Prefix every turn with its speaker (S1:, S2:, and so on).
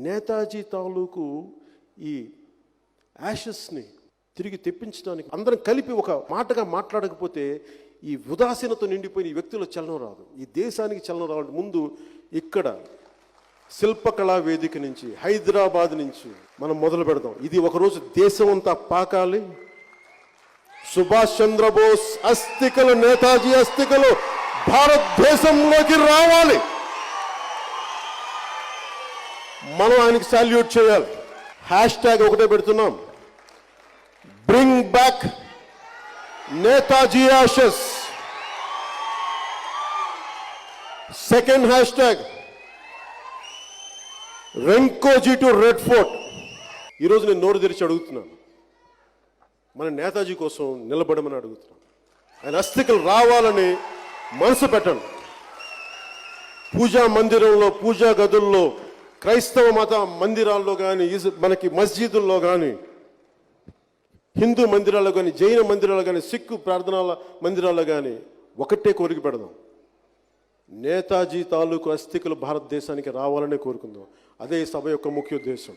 S1: నేతాజీ తాలూకు ఈ యాషెస్ని తిరిగి తెప్పించడానికి అందరం కలిపి ఒక మాటగా మాట్లాడకపోతే ఈ ఉదాసీనతో నిండిపోయిన ఈ వ్యక్తుల చలనం రాదు. ఈ దేశానికి చలనం రావాలంటే ముందు ఇక్కడ శిల్పకళా వేదిక నుంచి, హైదరాబాద్ నుంచి మనం మొదలు పెడదాం. ఇది ఒకరోజు దేశం అంతా పాకాలి. సుభాష్ చంద్రబోస్ అస్థికలు, నేతాజీ అస్థికలు భారతదేశంలోకి రావాలి. మనం ఆయనకి సాల్యూట్ చేయాలి. హ్యాష్ ట్యాగ్ ఒకటే పెడుతున్నాం, bring back Netaji ashes. Second hashtag Renkoji to Red Fort. ఈరోజు నేను నోరు తెరిచి అడుగుతున్నాను, మన నేతాజీ కోసం నిలబడమని అడుగుతున్నాను. ఆయన అస్థికలు రావాలని మనసు పెట్టండి. పూజా మందిరంలో, పూజా గదుల్లో, క్రైస్తవ మత మందిరాల్లో కానీ, మనకి మస్జిదుల్లో కానీ, హిందూ మందిరాల్లో కానీ, జైన మందిరాల్లో కానీ, సిక్కు ప్రార్థనాల మందిరాల్లో కానీ ఒకటే కోరిక పెడదాం, నేతాజీ తాలూకు అస్థికలు భారతదేశానికి రావాలనే కోరుకుందాం. అదే ఈ సభ యొక్క ముఖ్య ఉద్దేశం.